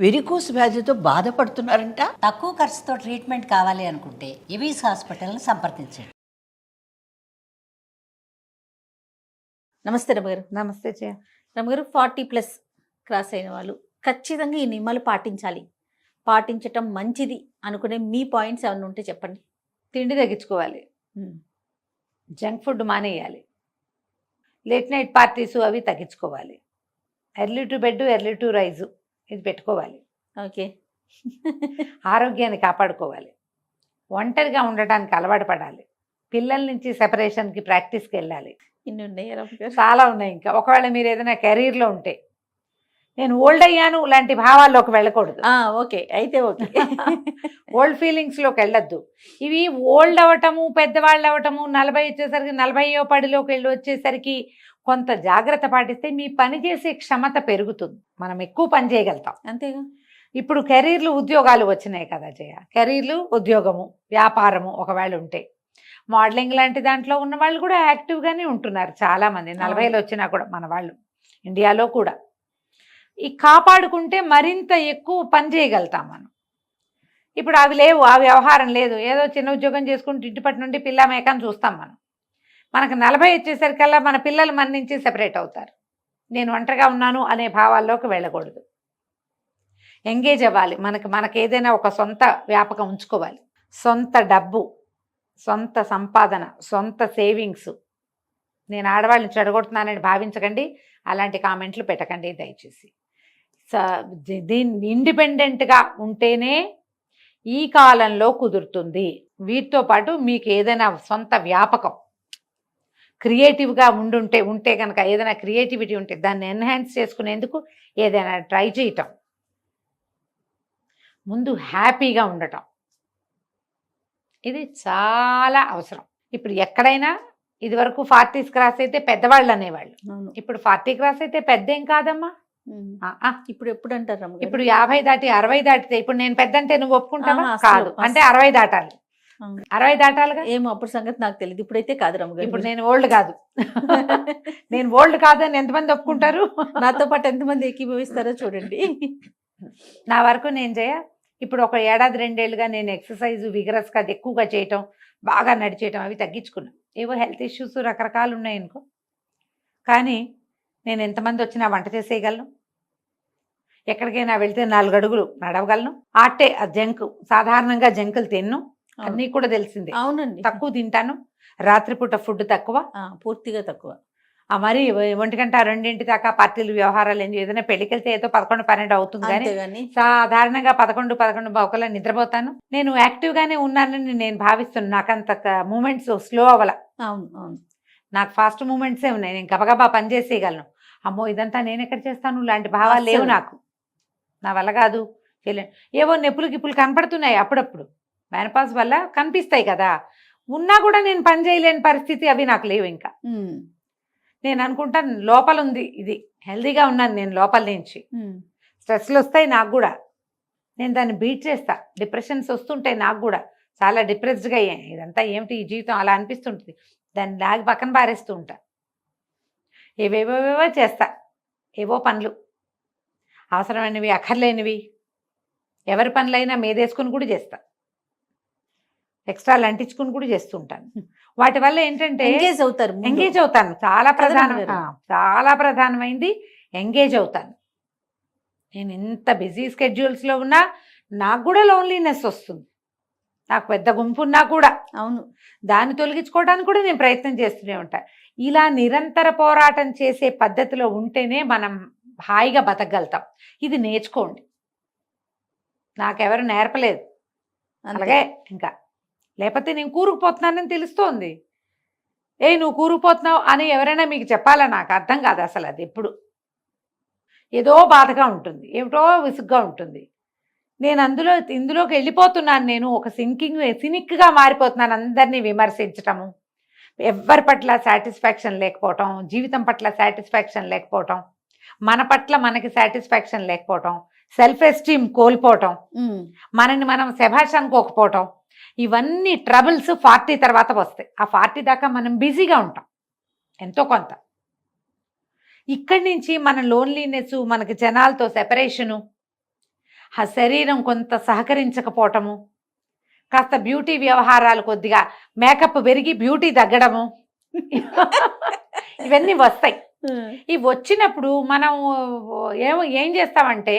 Varicose వ్యాధితో బాధపడుతున్నారంట. తక్కువ ఖర్చుతో ట్రీట్మెంట్ కావాలి అనుకుంటే ఎవిస్ హాస్పిటల్ని సంప్రదించండి. నమస్తే రమగారు. నమస్తే జయ. రమగారు, 40+ క్రాస్ అయిన వాళ్ళు ఖచ్చితంగా ఈ నియమాలు పాటించటం మంచిది అనుకునే మీ పాయింట్స్ ఏమైనా ఉంటే చెప్పండి. తిండి తగ్గించుకోవాలి, జంక్ ఫుడ్ మానేయాలి, లేట్ నైట్ పార్టీస్ అవి తగ్గించుకోవాలి, early to bed early to rise ఇది పెట్టుకోవాలి. ఓకే. ఆరోగ్యాన్ని కాపాడుకోవాలి, ఒంటరిగా ఉండటానికి అలవాటు పడాలి, పిల్లల నుంచి సెపరేషన్కి ప్రాక్టీస్కి వెళ్ళాలి. ఇన్ని ఉన్నాయి రమగారు. చాలా ఉన్నాయి. ఇంకా ఒకవేళ మీరు ఏదైనా కెరీర్లో ఉంటే నేను ఓల్డ్ అయ్యాను లాంటి భావాల్లోకి వెళ్ళకూడదు. ఓకే, అయితే ఓకే. ఓల్డ్ ఫీలింగ్స్లోకి వెళ్ళొద్దు. ఇవి ఓల్డ్ అవ్వటము, పెద్దవాళ్ళు అవ్వటము, 40 వచ్చేసరికి 40వ పడిలోకి వెళ్ళి వచ్చేసరికి కొంత జాగ్రత్త పాటిస్తే మీ పని చేసే క్షమత పెరుగుతుంది, మనం ఎక్కువ పని చేయగలుగుతాం. అంతేగా. ఇప్పుడు కెరీర్లు ఉద్యోగాలు వచ్చినాయి కదా జయ. కెరీర్లు, ఉద్యోగము, వ్యాపారము ఒకవేళ ఉంటే, మోడలింగ్ లాంటి దాంట్లో ఉన్న వాళ్ళు కూడా యాక్టివ్గానే ఉంటున్నారు చాలామంది. 40లో వచ్చినా కూడా మన వాళ్ళు ఇండియాలో కూడా ఈ కాపాడుకుంటే మరింత ఎక్కువ పని చేయగలుగుతాం మనం. ఇప్పుడు అవి లేవు, ఆ వ్యవహారం లేదు. ఏదో చిన్న ఉద్యోగం చేసుకుంటూ ఇంటిపటి నుండి పిల్ల మేకని చూస్తాం మనం. మనకు 40 వచ్చేసరికల్లా మన పిల్లలు మన నుంచి సెపరేట్ అవుతారు. నేను ఒంటరిగా ఉన్నాను అనే భావాల్లోకి వెళ్ళకూడదు. ఎంగేజ్ అవ్వాలి. మనకు ఏదైనా ఒక సొంత వ్యాపకం ఉంచుకోవాలి. సొంత డబ్బు, సొంత సంపాదన, సొంత సేవింగ్స్. నేను ఆడవాళ్ళని చెడగొడుతున్నానని భావించకండి, అలాంటి కామెంట్లు పెట్టకండి దయచేసి. దీన్ని ఇండిపెండెంట్గా ఉంటేనే ఈ కాలంలో కుదురుతుంది. వీటితో పాటు మీకు ఏదైనా సొంత వ్యాపకం క్రియేటివ్గా ఉంటే కనుక, ఏదైనా క్రియేటివిటీ ఉంటే దాన్ని ఎన్హాన్స్ చేసుకునేందుకు ఏదైనా ట్రై చేయటం, ముందు హ్యాపీగా ఉండటం, ఇది చాలా అవసరం. ఇప్పుడు ఎక్కడైనా ఇదివరకు 40s క్రాస్ అయితే పెద్దవాళ్ళు అనేవాళ్ళు, ఇప్పుడు 40 క్రాస్ అయితే పెద్ద ఏం కాదమ్మా. ఇప్పుడు ఎప్పుడు అంటారు రమగారు? ఇప్పుడు 50 దాటి 60 దాటితే, ఇప్పుడు నేను పెద్ద అంటే నువ్వు ఒప్పుకుంటావా? కాదు, అంటే 60 దాటాలి. 60 దాటాలిగా. ఏమో అప్పుడు సంగతి నాకు తెలియదు, ఇప్పుడైతే కాదు రమగారు. ఇప్పుడు నేను ఓల్డ్ కాదు. నేను ఓల్డ్ కాదని ఎంతమంది ఒప్పుకుంటారు? నాతో పాటు ఎంతమంది ఏకీభవిస్తారో చూడండి. నా వరకు నేను ఇప్పుడు ఒక ఏడాది 2 ఏళ్ళుగా నేను ఎక్సర్సైజ్ విగరస్గా ఎక్కువగా చేయటం, బాగా నడిచేయటం అవి తగ్గించుకున్నాను. ఏవో హెల్త్ ఇష్యూస్ రకరకాలు ఉన్నాయనుకో, కానీ నేను ఎంతమంది వచ్చినా వంట చేసేయగలను, ఎక్కడికైనా వెళ్తే 4 అడుగులు నడవగలను. జంక్, సాధారణంగా జంకులు తిన్ను, అన్నీ కూడా తెలిసిందే. అవునండి, తక్కువ తింటాను. రాత్రిపూట ఫుడ్ తక్కువ, పూర్తిగా తక్కువ. మరి 1 గంట 2 దాకా పార్టీలు వ్యవహారాలు ఏదైనా పెళ్లికి వెళ్తే ఏదో 11, 12 అవుతుంది, కానీ సాధారణంగా 11, 11 ఒకలా నిద్రపోతాను. నేను యాక్టివ్గానే ఉన్నానని నేను భావిస్తున్నాను. నాకు అంత మూమెంట్స్ స్లో అవ్వాల. అవును, నాకు ఫాస్ట్ మూమెంట్సే ఉన్నాయి. నేను గబగబా పని చేసేయగలను. అమ్మో ఇదంతా నేను ఎక్కడ చేస్తాను లాంటి భావాలు లేవు నాకు. నా వల్ల కాదు, చేయలేను. ఏవో నెప్పులు గిప్పులు కనపడుతున్నాయి అప్పుడప్పుడు, మెనపాజ్ వల్ల కనిపిస్తాయి కదా, ఉన్నా కూడా నేను పని చేయలేని పరిస్థితి, అవి నాకు లేవు. ఇంకా నేను అనుకుంటాను లోపల ఉంది, ఇది హెల్దీగా ఉన్నాను నేను లోపల నుంచి. స్ట్రెస్లు వస్తాయి నాకు కూడా, నేను దాన్ని బీట్ చేస్తా. డిప్రెషన్స్ వస్తుంటాయి నాకు కూడా, చాలా డిప్రెస్డ్గా ఇదంతా ఏమిటి ఈ జీవితం అలా అనిపిస్తుంటుంది. దాన్ని లాగి పక్కన పారేస్తూ ఉంటా. ఏవేవేవో చేస్తా, ఏవో పనులు, అవసరమైనవి అక్కర్లేనివి, ఎవరి పనులైనా మీదేసుకుని కూడా చేస్తా, ఎక్స్ట్రాలు అంటించుకుని కూడా చేస్తూ ఉంటాను. వాటి వల్ల ఏంటంటే ఎంగేజ్ అవుతాను. చాలా ప్రధానమైంది ఎంగేజ్ అవుతాను. నేను ఎంత బిజీ స్కెడ్యూల్స్లో ఉన్నా నాకు కూడా లోన్లీనెస్ వస్తుంది. నాకు పెద్ద గుంపు ఉన్నా కూడా, అవును, దాన్ని తొలగించుకోవడానికి కూడా నేను ప్రయత్నం చేస్తూనే ఉంటాను. ఇలా నిరంతర పోరాటం చేసే పద్ధతిలో ఉంటేనే మనం హాయిగా బతకగలుగుతాం. ఇది నేర్చుకోండి, నాకెవరు నేర్పలేదు. అలాగే ఇంకా లేకపోతే నేను కూరుకుపోతున్నానని తెలుస్తోంది. నువ్వు కూరుకుపోతున్నావు అని ఎవరైనా మీకు చెప్పాలా? నాకు అర్థం కాదు అసలు. అది ఎప్పుడు ఏదో బాధగా ఉంటుంది, ఏమిటో విసుగ్గా ఉంటుంది. నేను ఇందులోకి వెళ్ళిపోతున్నాను. నేను ఒక సినిక్గా మారిపోతున్నాను. అందరినీ విమర్శించటము, ఎవరి పట్ల సాటిస్ఫాక్షన్ లేకపోవటం, జీవితం పట్ల సాటిస్ఫాక్షన్ లేకపోవటం, మన పట్ల మనకి సాటిస్ఫాక్షన్ లేకపోవటం, సెల్ఫ్ ఎస్టీమ్ కోల్పోవటం, మనని మనం శభాష్ అనుకోకపోవటం, ఇవన్నీ ట్రబుల్స్ 40 తర్వాత వస్తాయి. ఆ 40 దాకా మనం బిజీగా ఉంటాం ఎంతో కొంత. ఇక్కడి నుంచి మన లోన్లీనెస్, మనకి జనాలతో సెపరేషను, ఆ శరీరం కొంత సహకరించకపోవటము, కాస్త బ్యూటీ వ్యవహారాలు కొద్దిగా మేకప్ పెరిగి బ్యూటీ తగ్గడము ఇవన్నీ వస్తాయి. ఇవి వచ్చినప్పుడు మనం ఏం చేస్తామంటే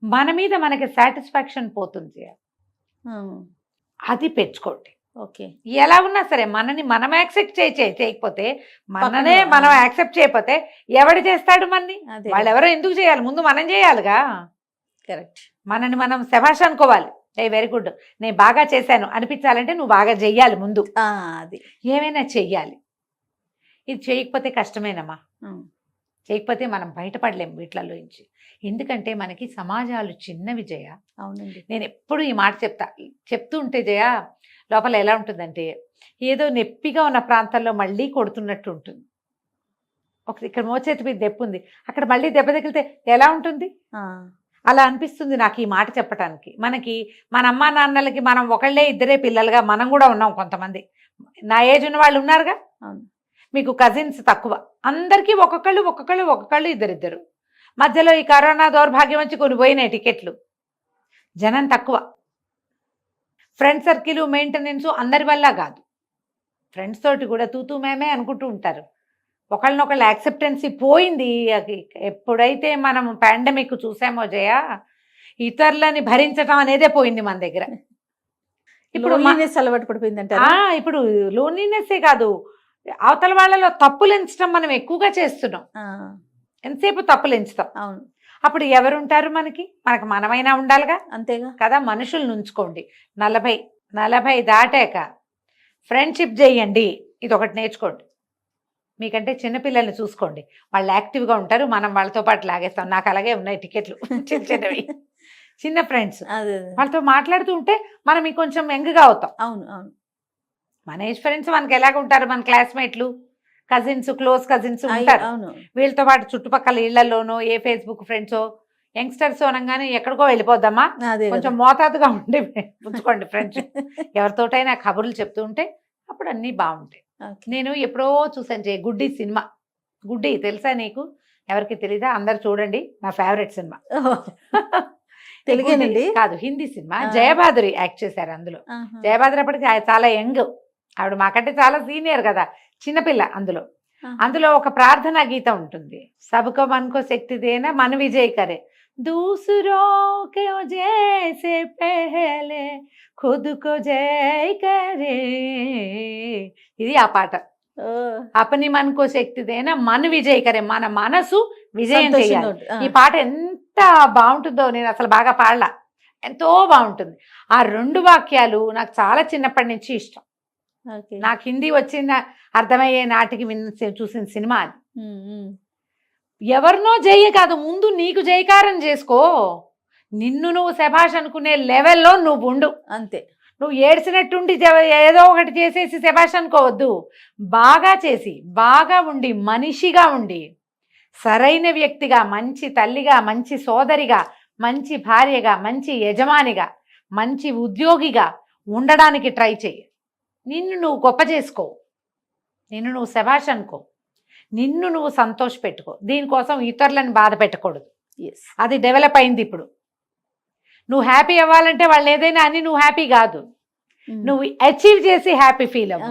మన మీద మనకి సాటిస్ఫాక్షన్ పోతుంది. అది పెంచుకోండి. ఓకే. ఎలా ఉన్నా సరే మనని మనం యాక్సెప్ట్ చేయకపోతే, మననే మనం యాక్సెప్ట్ చేయకపోతే ఎవడు చేస్తాడు మనని? వాళ్ళు ఎవరో ఎందుకు చేయాలి? ముందు మనం చేయాలిగా. కరెక్ట్. మనని మనం శభాష్ అనుకోవాలి. వెరీ గుడ్, నేను బాగా చేశాను అనిపించాలంటే నువ్వు బాగా చెయ్యాలి ముందు. అది ఏమైనా చెయ్యాలి. ఇది చేయకపోతే కష్టమేనమ్మా. చేయకపోతే మనం బయటపడలేము వీటిలలో నుంచి. ఎందుకంటే మనకి సమాజాలు చిన్నవి జయ. అవునండి. నేను ఎప్పుడు ఈ మాట చెప్తూ ఉంటే జయ లోపల ఎలా ఉంటుందంటే ఏదో నొప్పిగా ఉన్న ప్రాంతాల్లో మళ్ళీ కొడుతున్నట్టు ఉంటుంది. ఇక్కడ మోచేతి మీద దెబ్బ ఉంది, అక్కడ మళ్ళీ దెబ్బ తగిలితే ఎలా ఉంటుంది? అలా అనిపిస్తుంది నాకు ఈ మాట చెప్పటానికి. మనకి మన అమ్మా నాన్నలకి మనం ఒకళ్ళే ఇద్దరే పిల్లలుగా మనం కూడా ఉన్నాం. కొంతమంది నా ఏజ్ ఉన్న వాళ్ళు ఉన్నారుగా. మీకు కజిన్స్ తక్కువ, అందరికీ ఒక్కొక్కళ్ళు ఇద్దరిద్దరు. మధ్యలో ఈ కరోనా దౌర్భాగ్యం వచ్చి కొన్ని పోయినాయి టికెట్లు, జనం తక్కువ. ఫ్రెండ్ సర్కిల్ మెయింటెనెన్స్ అందరి వల్ల కాదు, ఫ్రెండ్స్ తోటి కూడా తూతూ మేమే అనుకుంటూ ఉంటారు. ఒకళ్ళనొకళ్ళు యాక్సెప్టెన్సీ పోయింది. ఎప్పుడైతే మనం పాండమిక్ చూసామో జయ, ఇతరులని భరించటం అనేదే పోయింది మన దగ్గర. ఇప్పుడు అలవాటు పడిపోయిందంట. ఇప్పుడు లోన్లీనెస్సే కాదు, అవతల వాళ్ళలో తప్పులు ఎంచడం మనం ఎక్కువగా చేస్తున్నాం. ఎంతసేపు తప్పులు ఎంచుతాం. అవును. అప్పుడు ఎవరుంటారు మనకి మనమైనా ఉండాలిగా. అంతేగా కదా. మనుషులు నుంచుకోండి. 40 దాటాక ఫ్రెండ్షిప్ చేయండి. ఇది ఒకటి నేర్చుకోండి. మీకంటే చిన్నపిల్లల్ని చూసుకోండి, వాళ్ళు యాక్టివ్గా ఉంటారు, మనం వాళ్ళతో పాటు లాగేస్తాం. నాకు అలాగే ఉన్నాయి టికెట్లు, చిన్నవి చిన్న ఫ్రెండ్స్. వాళ్ళతో మాట్లాడుతూ ఉంటే మనం ఇంకొంచెం యంగ్గా అవుతాం. అవును అవును. మన ఏజ్ ఫ్రెండ్స్ మనకి ఎలాగ ఉంటారు? మన క్లాస్మేట్లు, కజిన్స్, క్లోజ్ కజిన్స్ ఉంటారు. వీళ్ళతో పాటు చుట్టుపక్కల ఇళ్లలోనో ఏ ఫేస్బుక్ ఫ్రెండ్సో యంగ్స్టర్స్ అనగానే ఎక్కడికో వెళ్ళిపోద్దామా. కొంచెం మోతాదుగా ఉండి ఉంచుకోండి ఫ్రెండ్షిప్. ఎవరితోటైనా కబుర్లు చెప్తూ ఉంటే అప్పుడు అన్నీ బాగుంటాయి. నేను ఎప్పుడో చూసాను గుడ్డి సినిమా. గుడ్డి తెలుసా నీకు? ఎవరికి తెలీదా? అందరు చూడండి, నా ఫేవరెట్ సినిమా. తెలుగేనండి కాదు, హిందీ సినిమా. జయబాదురి యాక్ట్ చేశారు అందులో. జయబాదురి అప్పటికి చాలా యంగ్, ఆవిడ మాకంటే చాలా సీనియర్ కదా, చిన్నపిల్ల. అందులో ఒక ప్రార్థనా గీతం ఉంటుంది. సబ్కో మన్కో శక్తి దేనా మన విజయ్ కరే, దూసరో కే జైసే పెహలే ఖుద్ కో జై కరే. ఇది ఆ పాట. అపని మన్కో శక్తి దేనా మన విజయ్ కరే, మన మనసు విజయం చేయాలి. ఈ పాట ఎంత బాగుంటుందో, నేను అసలు బాగా పాడలా, ఎంతో బాగుంటుంది. ఆ 2 వాక్యాలు నాకు చాలా చిన్నప్పటి నుంచి ఇష్టం. నాకు హిందీ వచ్చిన అర్థమయ్యే నాటికి చూసిన సినిమా అది. ఎవరినో జయ కాదు, ముందు నీకు జయకారం చేసుకో. నిన్ను నువ్వు శభాష్ అనుకునే లెవెల్లో నువ్వు ఉండు. అంతే. నువ్వు ఏడ్చినట్టుండి ఏదో ఒకటి చేసేసి శభాష్ అనుకోవద్దు. బాగా చేసి, బాగా ఉండి, మనిషిగా ఉండి, సరైన వ్యక్తిగా, మంచి తల్లిగా, మంచి సోదరిగా, మంచి భార్యగా, మంచి యజమానిగా, మంచి ఉద్యోగిగా ఉండడానికి ట్రై చెయ్యి. నిన్ను నువ్వు గొప్ప చేసుకో, నిన్ను నువ్వు శభాష్ అనుకో, నిన్ను నువ్వు సంతోష పెట్టుకో. దీనికోసం ఇతరులను బాధ పెట్టకూడదు. అది డెవలప్ అయింది ఇప్పుడు. నువ్వు హ్యాపీ అవ్వాలంటే వాళ్ళు ఏదైనా అని నువ్వు హ్యాపీ కాదు, నువ్వు అచీవ్ చేసి హ్యాపీ ఫీల్ అవ్వు.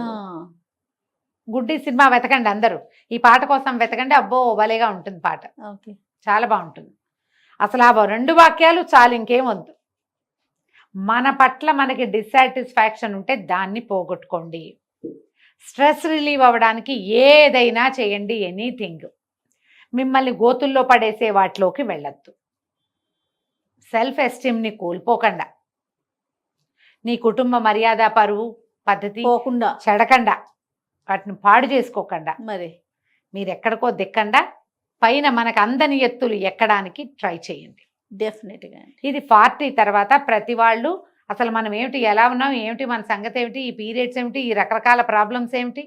గుడ్డి సినిమా వెతకండి అందరూ, ఈ పాట కోసం వెతకండి. అబ్బో భలేగా ఉంటుంది పాట, చాలా బాగుంటుంది. అసలు ఆ 2 వాక్యాలు చాలు, ఇంకేం వద్దు. మన పట్ల మనకి డిస్సాటిస్ఫాక్షన్ ఉంటే దాన్ని పోగొట్టుకోండి. స్ట్రెస్ రిలీవ్ అవ్వడానికి ఏదైనా చేయండి, ఎనీథింగ్. మిమ్మల్ని గోతుల్లో పడేసే వాటిలోకి వెళ్ళొద్దు. సెల్ఫ్ ఎస్టీమ్ని కోల్పోకుండా, నీ కుటుంబ మర్యాద, పరువు, పద్ధతి పోకుండా, చెడకుండా, వాటిని పాడు చేసుకోకుండా, మరి మీరు ఎక్కడికో దిక్కండా పైన మనకు అందని ఎత్తులు ఎక్కడానికి ట్రై చేయండి. డెఫినెట్గా. ఇది 40 తర్వాత ప్రతి వాళ్ళు అసలు మనం ఏమిటి, ఎలా ఉన్నాం, ఏమిటి మన సంగతి ఏమిటి, ఈ పీరియడ్స్ ఏమిటి, ఈ రకరకాల ప్రాబ్లమ్స్ ఏమిటి,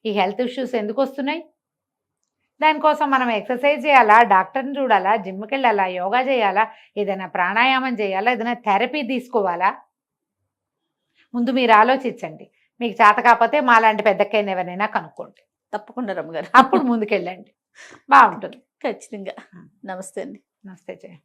ఈ హెల్త్ ఇష్యూస్ ఎందుకు వస్తున్నాయి, దానికోసం మనం ఎక్సర్సైజ్ చేయాలా, డాక్టర్ని చూడాలా, జిమ్కి వెళ్ళాలా, యోగా చేయాలా, ఏదైనా ప్రాణాయామం చేయాలా, ఏదైనా థెరపీ తీసుకోవాలా, ముందు మీరు ఆలోచించండి. మీకు చేత కాకపోతే మాలాంటి పెద్దక్కైనా ఎవరైనా కనుక్కోండి. తప్పకుండా రమ్మగారు, అప్పుడు ముందుకెళ్ళండి, బాగుంటుంది. ఖచ్చితంగా. నమస్తే అండి. నమస్తే జయ.